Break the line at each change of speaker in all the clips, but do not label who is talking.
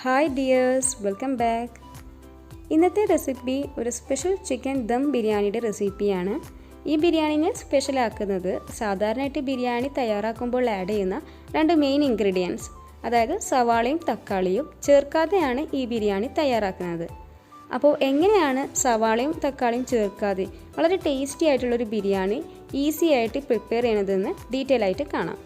Hi dears, welcome back. ഇന്നത്തെ recipe ഒരു special chicken dum ബിരിയാണിയുടെ റെസിപ്പിയാണ്. ഈ ബിരിയാണിനെ സ്പെഷ്യലാക്കുന്നത് സാധാരണയായിട്ട് ബിരിയാണി തയ്യാറാക്കുമ്പോൾ ആഡ് ചെയ്യുന്ന രണ്ട് മെയിൻ ഇൻഗ്രീഡിയൻസ്, അതായത് സവാളയും തക്കാളിയും ചേർക്കാതെയാണ് ഈ ബിരിയാണി തയ്യാറാക്കുന്നത്. അപ്പോൾ എങ്ങനെയാണ് സവാളയും തക്കാളിയും ചേർക്കാതെ വളരെ ടേസ്റ്റി ആയിട്ടുള്ളൊരു ബിരിയാണി ഈസി ആയിട്ട് പ്രിപ്പയർ ചെയ്യണതെന്ന് ഡീറ്റെയിൽ ആയിട്ട് കാണാം.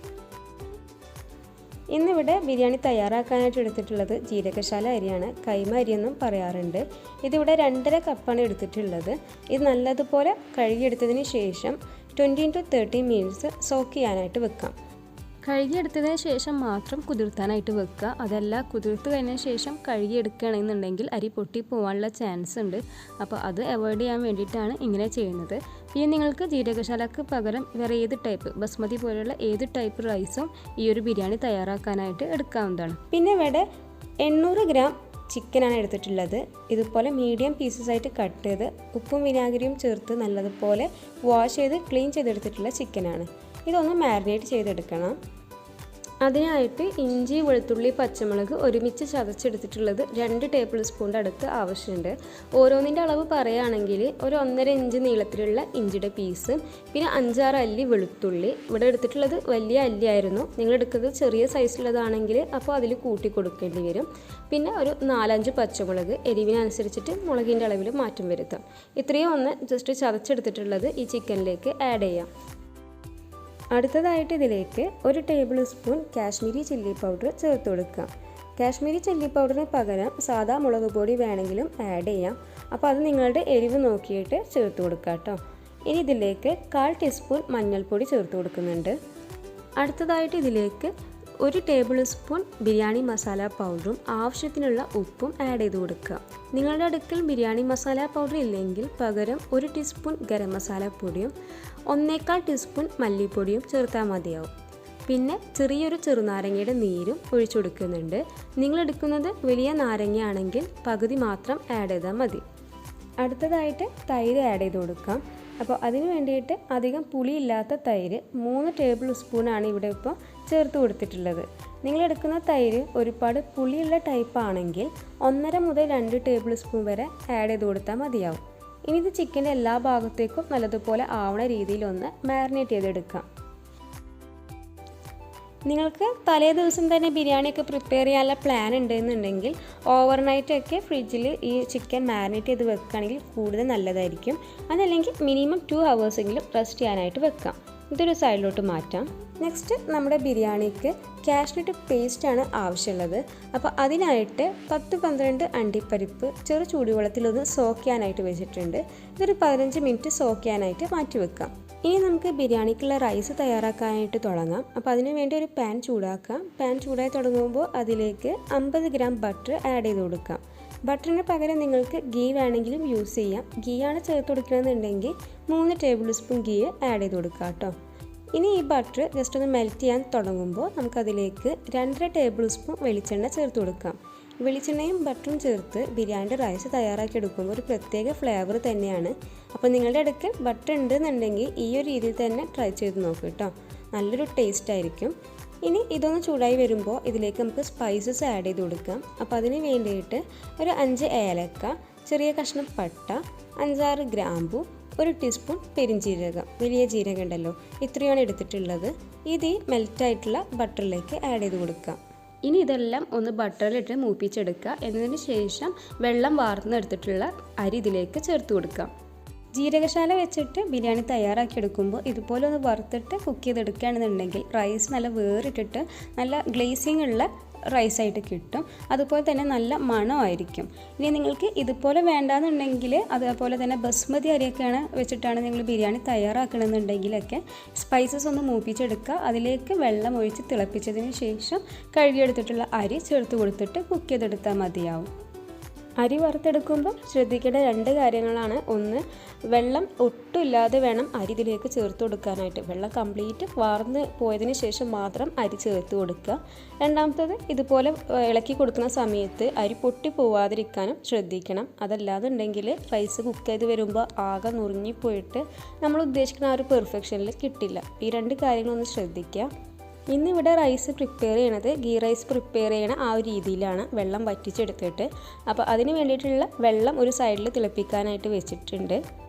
ഇന്നിവിടെ ബിരിയാണി തയ്യാറാക്കാനായിട്ട് എടുത്തിട്ടുള്ളത് ജീരകശാല അരിയാണ്, കൈമ അരിയെന്നും പറയാറുണ്ട്. ഇതിവിടെ 2.5 കപ്പാണ് എടുത്തിട്ടുള്ളത്. ഇത് നല്ലതുപോലെ കഴുകിയെടുത്തതിന് ശേഷം 20 to 30 മിനിറ്റ്സ് സോക്ക് ചെയ്യാനായിട്ട് വെക്കാം. കഴുകിയെടുത്തതിന് ശേഷം മാത്രം കുതിർത്താനായിട്ട് വെക്കുക. അതല്ല, കുതിർത്ത് കഴിഞ്ഞതിന് ശേഷം കഴുകിയെടുക്കുകയാണെന്നുണ്ടെങ്കിൽ അരി പൊട്ടിപ്പോവാനുള്ള ചാൻസ് ഉണ്ട്. അപ്പോൾ അത് അവോയ്ഡ് ചെയ്യാൻ വേണ്ടിയിട്ടാണ് ഇങ്ങനെ ചെയ്യുന്നത്. പിന്നെ നിങ്ങൾക്ക് ജീരകശാലക്ക് പകരം വേറെ ഏത് ടൈപ്പ്, ബസ്മതി പോലെയുള്ള ഏത് ടൈപ്പ് റൈസും ഈ ഒരു ബിരിയാണി തയ്യാറാക്കാനായിട്ട് എടുക്കാവുന്നതാണ്. പിന്നെ ഇവിടെ 800 ഗ്രാം ചിക്കനാണ് എടുത്തിട്ടുള്ളത്. ഇതുപോലെ മീഡിയം പീസസ് ആയിട്ട് കട്ട് ചെയ്ത് ഉപ്പും വിനാഗിരിയും ചേർത്ത് നല്ലതുപോലെ വാഷ് ചെയ്ത് ക്ലീൻ ചെയ്തെടുത്തിട്ടുള്ള ചിക്കനാണ്. ഇതൊന്ന് മാരിനേറ്റ് ചെയ്തെടുക്കണം. അതിനായിട്ട് ഇഞ്ചി, വെളുത്തുള്ളി, പച്ചമുളക് ഒരുമിച്ച് ചതച്ചെടുത്തിട്ടുള്ളത് 2 ടേബിൾ സ്പൂണിൻ്റെ അടുത്ത് ആവശ്യമുണ്ട്. ഓരോന്നിൻ്റെ അളവ് പറയുകയാണെങ്കിൽ ഒരു 1.5 ഇഞ്ച് നീളത്തിലുള്ള ഇഞ്ചിയുടെ പീസ്, പിന്നെ 5-6 അല്ലി വെളുത്തുള്ളി. ഇവിടെ എടുത്തിട്ടുള്ളത് വലിയ അല്ലിയായിരുന്നു. നിങ്ങൾ എടുക്കുന്നത് ചെറിയ സൈസിലുള്ളതാണെങ്കിൽ അപ്പോൾ അതിൽ കൂട്ടി കൊടുക്കേണ്ടി വരും. പിന്നെ ഒരു 4-5 പച്ചമുളക്, എരിവിനനുസരിച്ചിട്ട് മുളകിൻ്റെ അളവിൽ മാറ്റം വരുത്താം. ഇത്രയും ഒന്ന് ജസ്റ്റ് ചതച്ചെടുത്തിട്ടുള്ളത് ഈ ചിക്കനിലേക്ക് ആഡ് ചെയ്യാം. അടുത്തതായിട്ട് ഇതിലേക്ക് 1 table spoon Kashmiri chilli powder ചേർത്ത് കൊടുക്കാം. കാശ്മീരി ചില്ലി പൗഡറിന് പകരം സാദാ മുളക് പൊടി വേണമെങ്കിലും ആഡ് ചെയ്യാം. അപ്പോൾ അത് നിങ്ങളുടെ എരിവ് നോക്കിയിട്ട് ചേർത്ത് കൊടുക്കാം കേട്ടോ. ഇനി ഇതിലേക്ക് 1/4 ടീസ്പൂൺ മഞ്ഞൾപ്പൊടി ചേർത്ത് കൊടുക്കുന്നുണ്ട്. അടുത്തതായിട്ട് ഇതിലേക്ക് 1 ടേബിൾ സ്പൂൺ ബിരിയാണി മസാല പൗഡറും ആവശ്യത്തിനുള്ള ഉപ്പും ആഡ് ചെയ്ത് കൊടുക്കുക. നിങ്ങളുടെ അടുക്കൽ ബിരിയാണി മസാല പൗഡർ ഇല്ലെങ്കിൽ പകരം 1 ടീസ്പൂൺ ഗരം മസാല പൊടിയും 1/4 ടീസ്പൂൺ മല്ലിപ്പൊടിയും ചേർത്താൽ മതിയാവും. പിന്നെ ചെറിയൊരു ചെറുനാരങ്ങയുടെ നീരും ഒഴിച്ചു കൊടുക്കുന്നുണ്ട്. നിങ്ങളെടുക്കുന്നത് വലിയ നാരങ്ങയാണെങ്കിൽ പകുതി മാത്രം ആഡ് ചെയ്താൽ മതി. അടുത്തതായിട്ട് തൈര് ആഡ് ചെയ്ത് കൊടുക്കാം. അപ്പോൾ അതിന് വേണ്ടിയിട്ട് അധികം പുളിയില്ലാത്ത തൈര് 3 ടേബിൾ സ്പൂണാണ് ഇവിടെ ഇപ്പോൾ ചേർത്ത് കൊടുത്തിട്ടുള്ളത്. നിങ്ങളെടുക്കുന്ന തൈര് ഒരുപാട് പുളിയുള്ള ടൈപ്പ് ആണെങ്കിൽ 1.5 മുതൽ 2 ടേബിൾ സ്പൂൺ വരെ ആഡ് ചെയ്ത് കൊടുത്താൽ മതിയാവും. ഇനി ഇത് ചിക്കൻ്റെ എല്ലാ ഭാഗത്തേക്കും നല്ലതുപോലെ ആവണ രീതിയിലൊന്ന് മാരിനേറ്റ് ചെയ്തെടുക്കാം. നിങ്ങൾക്ക് തലേ ദിവസം തന്നെ ബിരിയാണിയൊക്കെ പ്രിപ്പയർ ചെയ്യാനുള്ള പ്ലാൻ ഉണ്ടെന്നുണ്ടെങ്കിൽ ഓവർനൈറ്റൊക്കെ ഫ്രിഡ്ജിൽ ഈ ചിക്കൻ മാരിനേറ്റ് ചെയ്ത് വെക്കുകയാണെങ്കിൽ കൂടുതൽ നല്ലതായിരിക്കും. അതല്ലെങ്കിൽ മിനിമം 2 ഹവേഴ്സെങ്കിലും റെസ്റ്റ് ചെയ്യാനായിട്ട് വെക്കാം. ഇതൊരു സൈഡിലോട്ട് മാറ്റാം. നെക്സ്റ്റ് നമ്മുടെ ബിരിയാണിക്ക് കാഷ്നട്ട് പേസ്റ്റാണ് ആവശ്യമുള്ളത്. അപ്പോൾ അതിനായിട്ട് 10-12 അണ്ടിപ്പരിപ്പ് ചെറു ചൂടുവെള്ളത്തിലൊന്ന് സോക്ക് ചെയ്യാനായിട്ട് വെച്ചിട്ടുണ്ട്. ഇതൊരു 15 മിനിറ്റ് സോക്ക് ചെയ്യാനായിട്ട് മാറ്റി വെക്കാം. ഇനി നമുക്ക് ബിരിയാണിക്കുള്ള റൈസ് തയ്യാറാക്കാനായിട്ട് തുടങ്ങാം. അപ്പോൾ അതിന് വേണ്ടി ഒരു പാൻ ചൂടാക്കാം. പാൻ ചൂടായി തുടങ്ങുമ്പോൾ അതിലേക്ക് 50 ഗ്രാം ബട്ടർ ആഡ് ചെയ്ത് കൊടുക്കാം. ബട്ടറിന് പകരം നിങ്ങൾക്ക് ഗീ വേണമെങ്കിലും യൂസ് ചെയ്യാം. ഗീ ആണ് ചേർത്ത് കൊടുക്കണമെന്നുണ്ടെങ്കിൽ 3 ടേബിൾ സ്പൂൺ ഗീ ആഡ് ചെയ്ത് കൊടുക്കാം കേട്ടോ. ഇനി ഈ ബട്ടർ ജസ്റ്റ് ഒന്ന് മെൽറ്റ് ചെയ്യാൻ തുടങ്ങുമ്പോൾ നമുക്കതിലേക്ക് 2.5 ടേബിൾ സ്പൂൺ വെളിച്ചെണ്ണ ചേർത്ത് കൊടുക്കാം. വെളിച്ചെണ്ണയും ബട്ടറും ചേർത്ത് ബിരിയാണിയുടെ റൈസ് തയ്യാറാക്കി എടുക്കുമ്പോൾ ഒരു പ്രത്യേക ഫ്ലേവർ തന്നെയാണ്. അപ്പോൾ നിങ്ങളുടെ അടുക്കൽ ബട്ടർ ഉണ്ടെന്നുണ്ടെങ്കിൽ ഈ ഒരു രീതിയിൽ തന്നെ ട്രൈ ചെയ്ത് നോക്കുക കേട്ടോ. നല്ലൊരു ടേസ്റ്റ് ആയിരിക്കും. ഇനി ഇതൊന്ന് ചൂടായി വരുമ്പോൾ ഇതിലേക്ക് നമുക്ക് സ്പൈസസ് ആഡ് ചെയ്ത് കൊടുക്കാം. അപ്പോൾ അതിന് വേണ്ടിയിട്ട് ഒരു 5 ഏലക്ക, ചെറിയ കഷ്ണം പട്ട, 5-6 ഗ്രാമ്പു, 1 ടീസ്പൂൺ പെരിഞ്ജീരകം, വലിയ ജീരകം ഉണ്ടല്ലോ, ഇത്രയാണ് എടുത്തിട്ടുള്ളത്. ഇത് മെൽറ്റായിട്ടുള്ള ബട്ടറിലേക്ക് ആഡ് ചെയ്ത് കൊടുക്കാം. ഇനി ഇതെല്ലാം ഒന്ന് ബട്ടറിലിട്ട് മൂപ്പിച്ചെടുക്കുക. എന്നതിന് ശേഷം വെള്ളം വാർന്നെടുത്തിട്ടുള്ള അരി ഇതിലേക്ക് ചേർത്ത് കൊടുക്കാം. ജീരകശാല വെച്ചിട്ട് ബിരിയാണി തയ്യാറാക്കിയെടുക്കുമ്പോൾ ഇതുപോലെ ഒന്ന് വറുത്തിട്ട് കുക്ക് ചെയ്തെടുക്കുകയാണെന്നുണ്ടെങ്കിൽ റൈസ് നല്ല വേറിട്ടിട്ട് നല്ല ഗ്ലേസിങ് ഉള്ള റൈസായിട്ട് കിട്ടും. അതുപോലെ തന്നെ നല്ല മണമായിരിക്കും. ഇനി നിങ്ങൾക്ക് ഇതുപോലെ വേണ്ടാന്നുണ്ടെങ്കിൽ അതേപോലെ തന്നെ ബസ്മതി അരിയൊക്കെയാണ് വെച്ചിട്ടാണ് നിങ്ങൾ ബിരിയാണി തയ്യാറാക്കണമെന്നുണ്ടെങ്കിലൊക്കെ സ്പൈസസ് ഒന്ന് മൂപ്പിച്ചെടുക്കുക. അതിലേക്ക് വെള്ളം ഒഴിച്ച് തിളപ്പിച്ചതിന് ശേഷം കഴുകിയെടുത്തിട്ടുള്ള അരി ചേർത്ത് കൊടുത്തിട്ട് കുക്ക് ചെയ്തെടുത്താൽ മതിയാവും. അരി വറുത്തെടുക്കുമ്പോൾ ശ്രദ്ധിക്കേണ്ട 2 കാര്യങ്ങളാണ്. ഒന്ന്, വെള്ളം ഒട്ടുമില്ലാതെ വേണം അരി ഇതിലേക്ക് ചേർത്ത് കൊടുക്കാനായിട്ട്. വെള്ളം കംപ്ലീറ്റ് വാർന്ന് പോയതിന് ശേഷം മാത്രം അരി ചേർത്ത് കൊടുക്കുക. രണ്ടാമത്തേത്, ഇതുപോലെ ഇളക്കി കൊടുക്കുന്ന സമയത്ത് അരി പൊട്ടി പോവാതിരിക്കാനും ശ്രദ്ധിക്കണം. അതല്ലാതുണ്ടെങ്കിൽ റൈസ് കുക്ക് ചെയ്ത് വരുമ്പോൾ ആകെ നുറുങ്ങിപ്പോയിട്ട് നമ്മൾ ഉദ്ദേശിക്കുന്ന ആ ഒരു പെർഫെക്ഷനിൽ കിട്ടില്ല. ഈ 2 കാര്യങ്ങളൊന്ന് ശ്രദ്ധിക്കുക. ഇന്നിവിടെ റൈസ് പ്രിപ്പയർ ചെയ്യണത് ഗീ റൈസ് പ്രിപ്പയർ ചെയ്യണ ആ ഒരു രീതിയിലാണ്, വെള്ളം വറ്റിച്ചെടുത്തിട്ട്. അപ്പോൾ അതിന് വേണ്ടിയിട്ടുള്ള വെള്ളം ഒരു സൈഡിൽ തിളപ്പിക്കാനായിട്ട് വെച്ചിട്ടുണ്ട്.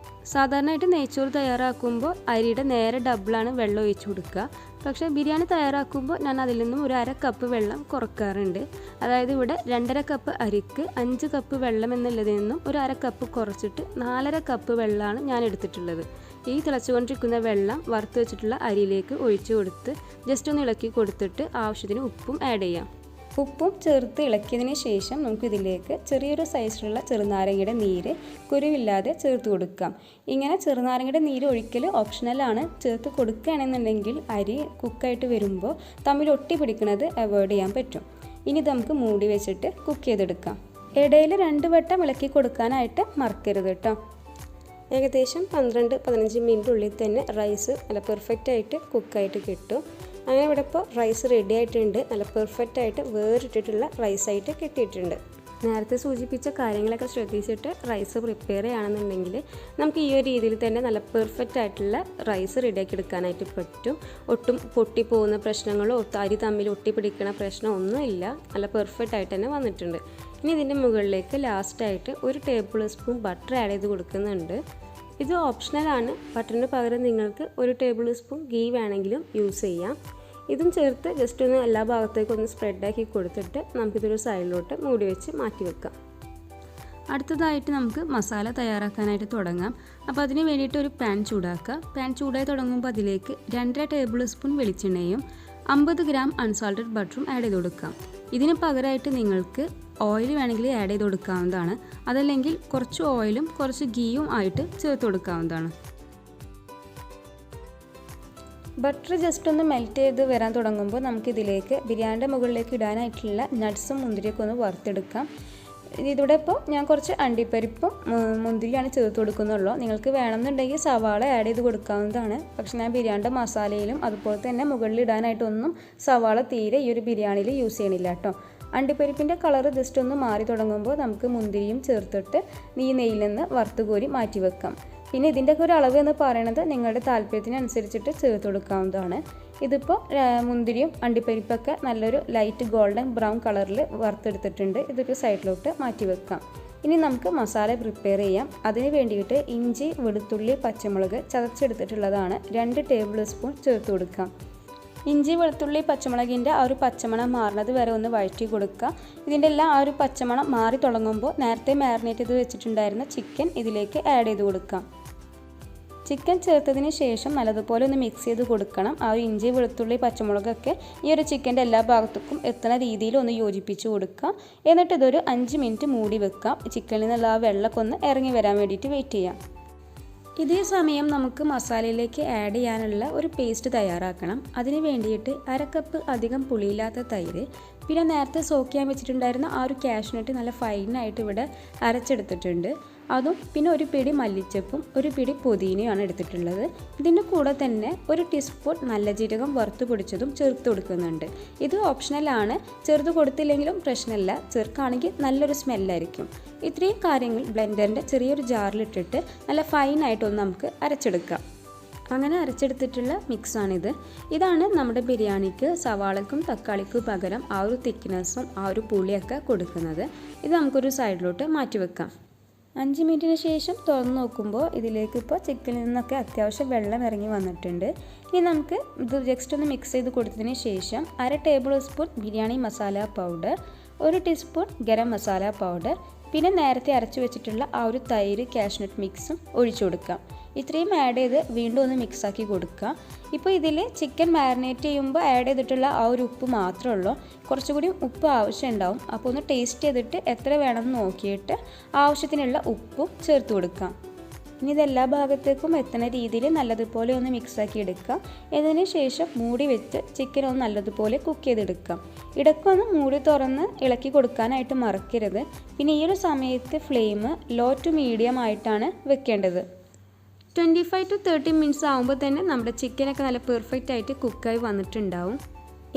സാധാരണയായിട്ട് നെയ്ച്ചോറ് തയ്യാറാക്കുമ്പോൾ അരിയുടെ നേരെ ഡബിളാണ് വെള്ളം ഒഴിച്ചു കൊടുക്കുക. പക്ഷേ ബിരിയാണി തയ്യാറാക്കുമ്പോൾ ഞാൻ അതിൽ നിന്നും ഒരു 1/2 കപ്പ് വെള്ളം കുറക്കാറുണ്ട്. അതായത് ഇവിടെ 2.5 കപ്പ് അരിക്ക് 5 കപ്പ് വെള്ളം എന്നുള്ളതിൽ നിന്നും ഒരു 1/2 കപ്പ് കുറച്ചിട്ട് 4.5 കപ്പ് വെള്ളമാണ് ഞാൻ എടുത്തിട്ടുള്ളത്. ഈ തിളച്ചുകൊണ്ടിരിക്കുന്ന വെള്ളം വറുത്ത് വെച്ചിട്ടുള്ള അരിയിലേക്ക് ഒഴിച്ചു കൊടുത്ത് ജസ്റ്റ് ഒന്ന് ഇളക്കി കൊടുത്തിട്ട് ആവശ്യത്തിന് ഉപ്പും ആഡ് ചെയ്യാം. ഉപ്പും ചേർത്ത് ഇളക്കിയതിന് ശേഷം നമുക്കിതിലേക്ക് ചെറിയൊരു സൈസിലുള്ള ചെറുനാരങ്ങയുടെ നീര് കുരുവില്ലാതെ ചേർത്ത് കൊടുക്കാം. ഇങ്ങനെ ചെറുനാരങ്ങയുടെ നീര് ഒഴിക്കൽ ഓപ്ഷണലാണ്. ചേർത്ത് കൊടുക്കുകയാണെന്നുണ്ടെങ്കിൽ അരി കുക്കായിട്ട് വരുമ്പോൾ തമ്മിൽ ഒട്ടി പിടിക്കുന്നത് അവോയ്ഡ് ചെയ്യാൻ പറ്റും. ഇനി നമുക്ക് മൂടി വെച്ചിട്ട് കുക്ക് ചെയ്തെടുക്കാം. ഇടയിൽ 2 വട്ടം ഇളക്കി കൊടുക്കാനായിട്ട് മറക്കരുത് കേട്ടോ. ഏകദേശം 12-15 മിനിറ്റിനുള്ളിൽ തന്നെ റൈസ് നല്ല പെർഫെക്റ്റായിട്ട് കുക്കായിട്ട് കിട്ടും. അങ്ങനെ ഇവിടെ ഇപ്പോൾ റൈസ് റെഡി ആയിട്ടുണ്ട്. നല്ല പെർഫെക്റ്റായിട്ട് വേറിട്ടിട്ടുള്ള റൈസായിട്ട് കിട്ടിയിട്ടുണ്ട്. നേരത്തെ സൂചിപ്പിച്ച കാര്യങ്ങളൊക്കെ ശ്രദ്ധിച്ചിട്ട് റൈസ് പ്രിപ്പയർ ചെയ്യുകയാണെന്നുണ്ടെങ്കിൽ നമുക്ക് ഈ ഒരു രീതിയിൽ തന്നെ നല്ല പെർഫെക്റ്റ് ആയിട്ടുള്ള റൈസ് റെഡിയാക്കി എടുക്കാനായിട്ട് പറ്റും. ഒട്ടും പൊട്ടിപ്പോകുന്ന പ്രശ്നങ്ങളോ അരി തമ്മിൽ ഒട്ടിപ്പിടിക്കുന്ന പ്രശ്നമോ ഒന്നുമില്ല. നല്ല പെർഫെക്റ്റ് ആയിട്ട് തന്നെ വന്നിട്ടുണ്ട്. ഇനി ഇതിൻ്റെ മുകളിലേക്ക് ലാസ്റ്റായിട്ട് 1 ടേബിൾ സ്പൂൺ ബട്ടർ ആഡ് ചെയ്ത് കൊടുക്കുന്നുണ്ട്. ഇത് ഓപ്ഷണലാണ്. ബട്ടറിന് പകരം നിങ്ങൾക്ക് 1 ടേബിൾ സ്പൂൺ ഗീ വേണമെങ്കിലും യൂസ് ചെയ്യാം. ഇതും ചേർത്ത് ജസ്റ്റ് ഒന്ന് എല്ലാ ഭാഗത്തേക്കും ഒന്ന് സ്പ്രെഡാക്കി കൊടുത്തിട്ട് നമുക്കിതൊരു സൈഡിലോട്ട് മൂടി വെച്ച് മാറ്റി വെക്കാം. അടുത്തതായിട്ട് നമുക്ക് മസാല തയ്യാറാക്കാനായിട്ട് തുടങ്ങാം. അപ്പോൾ അതിന് വേണ്ടിയിട്ട് ഒരു പാൻ ചൂടാക്കുക. പാൻ ചൂടായി തുടങ്ങുമ്പോൾ അതിലേക്ക് 2.5 ടേബിൾ സ്പൂൺ വെളിച്ചെണ്ണയും 50 ഗ്രാം അൺസാൾട്ടഡ് ബട്ടറും ആഡ് ചെയ്ത് കൊടുക്കാം. ഇതിന് പകരമായിട്ട് നിങ്ങൾക്ക് ഓയിൽ വേണമെങ്കിൽ ആഡ് ചെയ്ത് കൊടുക്കാവുന്നതാണ്. അതല്ലെങ്കിൽ കുറച്ച് ഓയിലും കുറച്ച് ഗീയും ആയിട്ട് ചേർത്ത് കൊടുക്കാവുന്നതാണ്. ബട്ടർ ജസ്റ്റ് ഒന്ന് മെൽറ്റ് ചെയ്ത് വരാൻ തുടങ്ങുമ്പോൾ നമുക്കിതിലേക്ക് ബിരിയാണിയുടെ മുകളിലേക്ക് ഇടാനായിട്ടുള്ള നട്ട്സും മുന്തിരിയൊക്കെ ഒന്ന് വറുത്തെടുക്കാം. ഇതിവിടെ ഇപ്പോൾ ഞാൻ കുറച്ച് അണ്ടിപ്പരിപ്പും മുന്തിരിയാണ് ചേർത്ത് കൊടുക്കുന്നുള്ളൂ. നിങ്ങൾക്ക് വേണമെന്നുണ്ടെങ്കിൽ സവാള ആഡ് ചെയ്ത് കൊടുക്കാവുന്നതാണ്. പക്ഷെ ഞാൻ ബിരിയാണിയുടെ മസാലയിലും അതുപോലെ തന്നെ മുകളിൽ ഇടാനായിട്ടൊന്നും സവാള തീരെ ഈ ഒരു ബിരിയാണിയിൽ യൂസ് ചെയ്യണില്ല കേട്ടോ. അണ്ടിപ്പരിപ്പിൻ്റെ കളറ് ജസ്റ്റ് ഒന്ന് മാറി തുടങ്ങുമ്പോൾ നമുക്ക് മുന്തിരിയും ചേർത്തിട്ട് ഈ നെയ്യിൽ നിന്ന് വറുത്ത് കോരി മാറ്റി വെക്കാം. പിന്നെ ഇതിൻ്റെയൊക്കെ ഒരു അളവ് എന്ന് പറയുന്നത് നിങ്ങളുടെ താല്പര്യത്തിനനുസരിച്ചിട്ട് ചേർത്ത് കൊടുക്കാവുന്നതാണ്. ഇതിപ്പോൾ മുന്തിരിയും അണ്ടിപ്പരിപ്പൊക്കെ നല്ലൊരു ലൈറ്റ് ഗോൾഡൻ ബ്രൗൺ കളറിൽ വറുത്തെടുത്തിട്ടുണ്ട്. ഇതൊരു സൈഡിലോട്ട് മാറ്റി വെക്കാം. ഇനി നമുക്ക് മസാല പ്രിപ്പയർ ചെയ്യാം. അതിന് വേണ്ടിയിട്ട് ഇഞ്ചി, വെളുത്തുള്ളി, പച്ചമുളക് ചതച്ചെടുത്തിട്ടുള്ളതാണ് 2 ടേബിൾ സ്പൂൺ ചേർത്ത് കൊടുക്കാം. ഇഞ്ചി, വെളുത്തുള്ളി, പച്ചമുളകിൻ്റെ ആ ഒരു പച്ചമണം മാറുന്നത് വരെ ഒന്ന് വഴറ്റി കൊടുക്കുക. ഇതിൻ്റെ എല്ലാം ആ ഒരു പച്ചമണം മാറി തുടങ്ങുമ്പോൾ നേരത്തെ മാരിനേറ്റ് ചെയ്ത് വെച്ചിട്ടുണ്ടായിരുന്ന ചിക്കൻ ഇതിലേക്ക് ആഡ് ചെയ്ത് കൊടുക്കാം. ചിക്കൻ ചേർത്തതിന് ശേഷം നല്ലതുപോലെ ഒന്ന് മിക്സ് ചെയ്ത് കൊടുക്കണം. ആ ഒരു ഇഞ്ചി, വെളുത്തുള്ളി, പച്ചമുളകൊക്കെ ഈ ഒരു ചിക്കൻ്റെ എല്ലാ ഭാഗത്തേക്കും എത്തുന്ന രീതിയിൽ ഒന്ന് യോജിപ്പിച്ച് കൊടുക്കുക. എന്നിട്ട് ഇതൊരു 5 മിനിറ്റ് മൂടി വെക്കാം. ചിക്കനിൽ നിന്നുള്ള ആ വെള്ളമൊക്കെ ഒന്ന് ഇറങ്ങി വരാൻ വേണ്ടിയിട്ട് വെയിറ്റ് ചെയ്യാം. ഇതേ സമയം നമുക്ക് മസാലയിലേക്ക് ആഡ് ചെയ്യാനുള്ള ഒരു പേസ്റ്റ് തയ്യാറാക്കണം. അതിന് വേണ്ടിയിട്ട് 1/2 കപ്പ് അധികം പുളിയില്ലാത്ത തൈര്, പിന്നെ നേരത്തെ സോക്ക് ചെയ്യാൻ വെച്ചിട്ടുണ്ടായിരുന്ന ആ ഒരു കാഷ്നട്ട് നല്ല ഫൈനായിട്ട് ഇവിടെ അരച്ചെടുത്തിട്ടുണ്ട്. അതും പിന്നെ ഒരു പിടി മല്ലിച്ചപ്പും ഒരു പിടി പുതിനയാണ് എടുത്തിട്ടുള്ളത്. ഇതിൻ്റെ കൂടെ തന്നെ 1 ടീസ്പൂൺ നല്ല ജീരകം വറുത്ത് പൊടിച്ചതും ചേർത്ത് കൊടുക്കുന്നുണ്ട്. ഇത് ഓപ്ഷണലാണ്. ചേർത്ത് കൊടുത്തില്ലെങ്കിലും പ്രശ്നമില്ല. ചേർക്കുകയാണെങ്കിൽ നല്ലൊരു സ്മെല്ലായിരിക്കും. ഇത്രയും കാര്യങ്ങൾ ബ്ലെൻഡറിൻ്റെ ചെറിയൊരു ജാറിലിട്ടിട്ട് നല്ല ഫൈനായിട്ടൊന്ന് നമുക്ക് അരച്ചെടുക്കാം. അങ്ങനെ അരച്ചെടുത്തിട്ടുള്ള മിക്സാണിത്. ഇതാണ് നമ്മുടെ ബിരിയാണിക്ക് സവാളയ്ക്കും തക്കാളിക്കും പകരം ആ ഒരു തിക്നെസ്സും ആ ഒരു പുളിയൊക്കെ കൊടുക്കുന്നത്. ഇത് നമുക്കൊരു സൈഡിലോട്ട് മാറ്റി വെക്കാം. 5 മിനിറ്റിന് ശേഷം തുറന്ന് നോക്കുമ്പോൾ ഇതിലേക്ക് ഇപ്പോൾ ചിക്കനിൽ നിന്നൊക്കെ അത്യാവശ്യം വെള്ളം ഇറങ്ങി വന്നിട്ടുണ്ട്. ഇനി നമുക്ക് ഇത് ജസ്റ്റ് ഒന്ന് മിക്സ് ചെയ്ത് കൊടുത്തതിന് ശേഷം 1/2 table spoon biryani masala powder, 1 teaspoon garam masala powder, പിന്നെ നേരത്തെ അരച്ചു വെച്ചിട്ടുള്ള ആ ഒരു തൈര് കാഷ്നട്ട് മിക്സും ഒഴിച്ചു കൊടുക്കാം. ഇത്രയും ആഡ് ചെയ്ത് വീണ്ടും ഒന്ന് മിക്സാക്കി കൊടുക്കുക. ഇപ്പോൾ ഇതിൽ ചിക്കൻ മാരിനേറ്റ് ചെയ്യുമ്പോൾ ആഡ് ചെയ്തിട്ടുള്ള ആ ഒരു ഉപ്പ് മാത്രമേ ഉള്ളൂ. കുറച്ചുകൂടി ഉപ്പ് ആവശ്യമുണ്ടാവും. അപ്പോൾ ഒന്ന് ടേസ്റ്റ് ചെയ്തിട്ട് എത്ര വേണമെന്ന് നോക്കിയിട്ട് ആവശ്യത്തിനുള്ള ഉപ്പും ചേർത്ത് കൊടുക്കാം. ഇനി ഇതെല്ലാ ഭാഗത്തേക്കും എത്തുന്ന രീതിയിൽ നല്ലതുപോലെ ഒന്ന് മിക്സാക്കി എടുക്കുക. ഇതിന് ശേഷം മൂടി വെച്ച് ചിക്കൻ ഒന്ന് നല്ലതുപോലെ കുക്ക് ചെയ്തെടുക്കാം. ഇടയ്ക്കൊന്ന് മൂടി തുറന്ന് ഇളക്കി കൊടുക്കാനായിട്ട് മറക്കരുത്. പിന്നെ ഈ ഒരു സമയത്ത് ഫ്ലെയിം ലോ ടു മീഡിയം ആയിട്ടാണ് വെക്കേണ്ടത്. 25 to 30 മിനിറ്റ്സ് ആകുമ്പോൾ തന്നെ നമ്മുടെ ചിക്കനൊക്കെ നല്ല പെർഫെക്റ്റ് ആയിട്ട് കുക്കായി വന്നിട്ടുണ്ടാവും.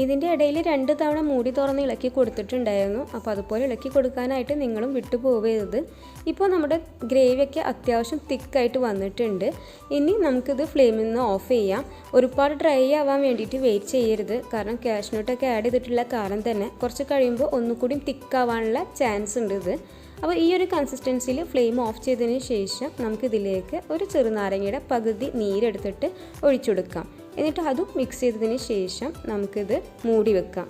ഇതിൻ്റെ ഇടയിൽ 2 തവണ മൂടി തുറന്ന് ഇളക്കി കൊടുത്തിട്ടുണ്ടായിരുന്നു. അപ്പോൾ അതുപോലെ ഇളക്കി കൊടുക്കാനായിട്ട് നിങ്ങളും വിട്ടു പോകരുത്. ഇപ്പോൾ നമ്മുടെ ഗ്രേവിയൊക്കെ അത്യാവശ്യം തിക്കായിട്ട് വന്നിട്ടുണ്ട്. ഇനി നമുക്കിത് ഫ്ലെയിമിൽ നിന്ന് ഓഫ് ചെയ്യാം. ഒരുപാട് ഡ്രൈ ആവാൻ വേണ്ടിയിട്ട് വെയിറ്റ് ചെയ്യരുത്. കാരണം കാഷ്നട്ടൊക്കെ ആഡ് ചെയ്തിട്ടുള്ള കാരണം തന്നെ കുറച്ച് കഴിയുമ്പോൾ ഒന്നുകൂടി തിക്കാവാനുള്ള ചാൻസ് ഉണ്ട് ഇത്. അപ്പോൾ ഈ ഒരു കൺസിസ്റ്റൻസിയിൽ ഫ്ലെയിം ഓഫ് ചെയ്തതിന് ശേഷം നമുക്കിതിലേക്ക് ഒരു ചെറുനാരങ്ങയുടെ പകുതി നീരെടുത്തിട്ട് ഒഴിച്ചെടുക്കാം. എന്നിട്ട് അതും മിക്സ് ചെയ്തതിന് ശേഷം നമുക്കിത് മൂടി വെക്കാം.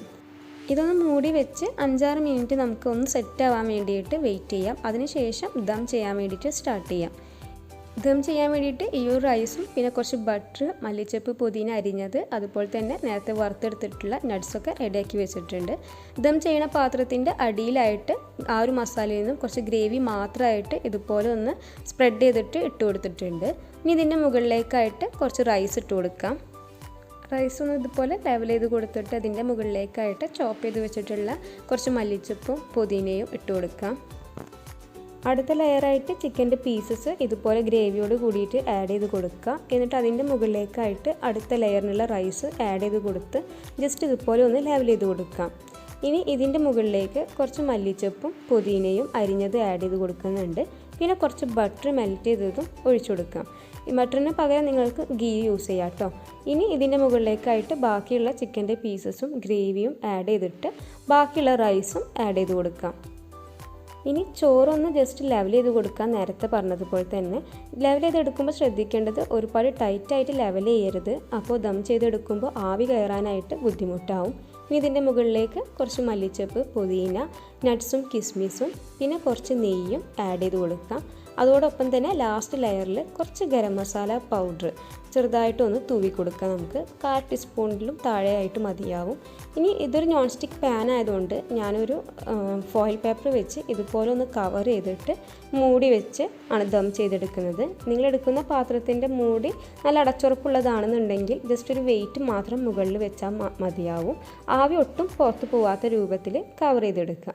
ഇതൊന്ന് മൂടി വെച്ച് 5-6 മിനിറ്റ് നമുക്കൊന്ന് സെറ്റ് ആവാൻ വേണ്ടിയിട്ട് വെയിറ്റ് ചെയ്യാം. അതിനുശേഷം ദം ചെയ്യാൻ വേണ്ടിയിട്ട് സ്റ്റാർട്ട് ചെയ്യാം. ദം ചെയ്യാൻ വേണ്ടിയിട്ട് ഈ ഒരു റൈസും പിന്നെ കുറച്ച് ബട്ടർ, മല്ലിച്ചപ്പ്, പുതിന അരിഞ്ഞത്, അതുപോലെ തന്നെ നേരത്തെ വറുത്തെടുത്തിട്ടുള്ള നട്ട്സൊക്കെ റെഡിയാക്കി വെച്ചിട്ടുണ്ട്. ദം ചെയ്യുന്ന പാത്രത്തിൻ്റെ അടിയിലായിട്ട് ആ ഒരു മസാലയിൽ നിന്നും കുറച്ച് ഗ്രേവി മാത്രമായിട്ട് ഇതുപോലെ ഒന്ന് സ്പ്രെഡ് ചെയ്തിട്ട് ഇട്ട് കൊടുത്തിട്ടുണ്ട്. ഇനി ഇതിൻ്റെ മുകളിലേക്കായിട്ട് കുറച്ച് റൈസ് ഇട്ട് കൊടുക്കാം. റൈസ് ഒന്ന് ഇതുപോലെ ലെവൽ ചെയ്ത് കൊടുത്തിട്ട് അതിൻ്റെ മുകളിലേക്കായിട്ട് ചോപ്പ് ചെയ്ത് വെച്ചിട്ടുള്ള കുറച്ച് മല്ലിച്ചപ്പും പുതിനയും ഇട്ട് കൊടുക്കാം. അടുത്ത ലെയറായിട്ട് ചിക്കൻ്റെ പീസസ് ഇതുപോലെ ഗ്രേവിയോട് കൂടിയിട്ട് ആഡ് ചെയ്ത് കൊടുക്കുക. എന്നിട്ട് അതിൻ്റെ മുകളിലേക്കായിട്ട് അടുത്ത ലെയറിനുള്ള റൈസ് ആഡ് ചെയ്ത് കൊടുത്ത് ജസ്റ്റ് ഇതുപോലെ ഒന്ന് ലെവൽ ചെയ്ത് കൊടുക്കാം. ഇനി ഇതിൻ്റെ മുകളിലേക്ക് കുറച്ച് മല്ലിച്ചപ്പും പുതിനയും അരിഞ്ഞത് ആഡ് ചെയ്ത് കൊടുക്കുന്നുണ്ട്. പിന്നെ കുറച്ച് ബട്ടർ മെൽറ്റ് ചെയ്തതും ഒഴിച്ചു കൊടുക്കാം. ഈ ബട്ടറിന് പകരം നിങ്ങൾക്ക് ഗീ യൂസ് ചെയ്യാം കേട്ടോ. ഇനി ഇതിൻ്റെ മുകളിലേക്കായിട്ട് ബാക്കിയുള്ള ചിക്കൻ്റെ പീസസും ഗ്രേവിയും ആഡ് ചെയ്തിട്ട് ബാക്കിയുള്ള റൈസും ആഡ് ചെയ്ത് കൊടുക്കാം. ഇനി ചോറൊന്ന് ജസ്റ്റ് ലെവൽ ചെയ്ത് കൊടുക്കാൻ നേരത്തെ പറഞ്ഞതുപോലെ തന്നെ ലെവൽ ചെയ്തെടുക്കുമ്പോൾ ശ്രദ്ധിക്കേണ്ടത് ഒരുപാട് ടൈറ്റായിട്ട് ലെവൽ ചെയ്യരുത്. അപ്പോൾ ദം ചെയ്തെടുക്കുമ്പോൾ ആവി കയറാനായിട്ട് ബുദ്ധിമുട്ടാവും. ഇനി ഇതിൻ്റെ മുകളിലേക്ക് കുറച്ച് മല്ലിച്ചപ്പ്, പുതിന, നട്ട്സും കിസ്മിസും പിന്നെ കുറച്ച് നെയ്യും ആഡ് ചെയ്ത് കൊടുക്കാം. അതോടൊപ്പം തന്നെ ലാസ്റ്റ് ലെയറിൽ കുറച്ച് ഗരം മസാല പൗഡർ ചെറുതായിട്ടൊന്ന് തൂവി കൊടുക്കാം. നമുക്ക് 1/4 ടീസ്പൂണിലും താഴെയായിട്ട് മതിയാവും. ഇനി ഇതൊരു നോൺ സ്റ്റിക്ക് പാൻ ആയതുകൊണ്ട് ഞാനൊരു ഫോയിൽ പേപ്പർ വെച്ച് ഇതുപോലെ ഒന്ന് കവർ ചെയ്തിട്ട് മൂടി വെച്ച് ആണ് ദം ചെയ്തെടുക്കുന്നത്. നിങ്ങളെടുക്കുന്ന പാത്രത്തിൻ്റെ മൂടി നല്ല അടച്ചുറപ്പുള്ളതാണെന്നുണ്ടെങ്കിൽ ജസ്റ്റ് ഒരു വെയിറ്റ് മാത്രം മുകളിൽ വെച്ചാൽ മതിയാവും. ആവി ഒട്ടും പുറത്ത് പോവാത്ത രൂപത്തിൽ കവർ ചെയ്തെടുക്കുക.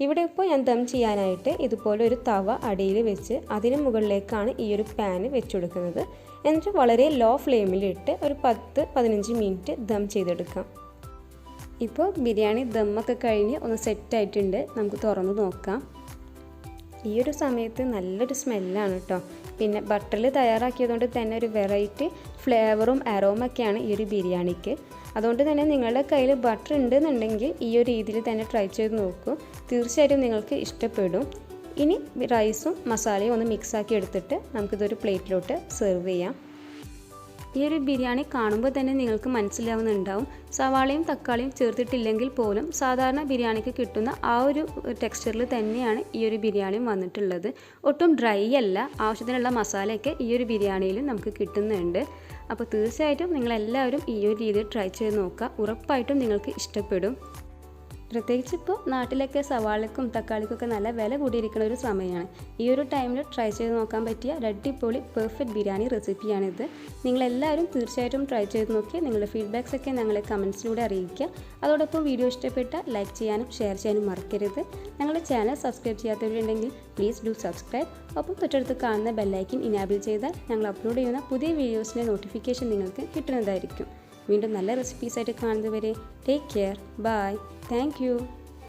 ഇവിടെ ഇപ്പോൾ ഞാൻ ദം ചെയ്യാനായിട്ട് ഇതുപോലെ ഒരു തവ അടിയിൽ വെച്ച് അതിന് മുകളിലേക്കാണ് ഈ ഒരു പാന് വെച്ചുകൊടുക്കുന്നത്. എന്നിട്ട് വളരെ ലോ ഫ്ലെയിമിലിട്ട് ഒരു 10-15 മിനിറ്റ് ദം ചെയ്തെടുക്കാം. ഇപ്പോൾ ബിരിയാണി ദമ്മൊക്കെ കഴിഞ്ഞ് ഒന്ന് സെറ്റായിട്ടുണ്ട്. നമുക്ക് തുറന്ന് നോക്കാം. ഈ ഒരു സമയത്ത് നല്ലൊരു സ്മെല്ലാണ് കേട്ടോ. പിന്നെ ബട്ടറിൽ തയ്യാറാക്കിയതുകൊണ്ട് തന്നെ ഒരു വെറൈറ്റി ഫ്ലേവറും അരോമൊക്കെയാണ് ഈ ഒരു ബിരിയാണിക്ക്. അതുകൊണ്ട് തന്നെ നിങ്ങളുടെ കയ്യിൽ ബട്ടർ ഉണ്ടെന്നുണ്ടെങ്കിൽ ഈ ഒരു രീതിയിൽ തന്നെ ട്രൈ ചെയ്ത് നോക്കൂ. തീർച്ചയായിട്ടും നിങ്ങൾക്ക് ഇഷ്ടപ്പെടും. ഇനി റൈസും മസാലയും ഒന്ന് മിക്സാക്കി എടുത്തിട്ട് നമുക്കിതൊരു പ്ലേറ്റിലോട്ട് സെർവ് ചെയ്യാം. ഈ ഒരു ബിരിയാണി കാണുമ്പോൾ തന്നെ നിങ്ങൾക്ക് മനസ്സിലാവുന്നുണ്ടാവും സവാളയും തക്കാളിയും ചേർത്തിട്ടില്ലെങ്കിൽ പോലും സാധാരണ ബിരിയാണിക്ക് കിട്ടുന്ന ആ ഒരു ടെക്സ്ചറിൽ തന്നെയാണ് ഈ ഒരു ബിരിയാണിയും വന്നിട്ടുള്ളത്. ഒട്ടും ഡ്രൈ അല്ല. ആവശ്യത്തിനുള്ള മസാലയൊക്കെ ഈ ഒരു ബിരിയാണിയിൽ നമുക്ക് കിട്ടുന്നുണ്ട്. അപ്പോൾ തീർച്ചയായിട്ടും നിങ്ങളെല്ലാവരും ഈ ഒരു രീതിയിൽ ട്രൈ ചെയ്ത് നോക്കുക. ഉറപ്പായിട്ടും നിങ്ങൾക്ക് ഇഷ്ടപ്പെടും. പ്രത്യേകിച്ച് ഇപ്പോൾ നാട്ടിലൊക്കെ സവാളയ്ക്കും തക്കാളിക്കൊക്കെ നല്ല വില കൂടിയിരിക്കുന്ന ഒരു സമയമാണ്. ഈ ഒരു ടൈമിൽ ട്രൈ ചെയ്ത് നോക്കാൻ പറ്റിയ അടിപൊളി പെർഫെക്റ്റ് ബിരിയാണി റെസിപ്പിയാണിത്. നിങ്ങളെല്ലാവരും തീർച്ചയായിട്ടും ട്രൈ ചെയ്ത് നോക്കി നിങ്ങളുടെ ഫീഡ്ബാക്സ് ഒക്കെ ഞങ്ങളെ കമൻസിലൂടെ അറിയിക്കുക. അതോടൊപ്പം വീഡിയോ ഇഷ്ടപ്പെട്ട ലൈക്ക് ചെയ്യാനും ഷെയർ ചെയ്യാനും മറക്കരുത്. ഞങ്ങളുടെ ചാനൽ സബ്സ്ക്രൈബ് ചെയ്യാത്തവരുണ്ടെങ്കിൽ പ്ലീസ് ഡു സബ്സ്ക്രൈബ്. ഒപ്പം തൊട്ടടുത്ത് കാണുന്ന ബെല്ലൈക്കൻ ഇനാബിൾ ചെയ്താൽ ഞങ്ങൾ അപ്ലോഡ് ചെയ്യുന്ന പുതിയ വീഡിയോസിൻ്റെ നോട്ടിഫിക്കേഷൻ നിങ്ങൾക്ക് കിട്ടുന്നതായിരിക്കും. വീണ്ടും നല്ല റെസിപ്പീസായിട്ട് കാണുന്നതുവരെ take care. Bye. Thank you.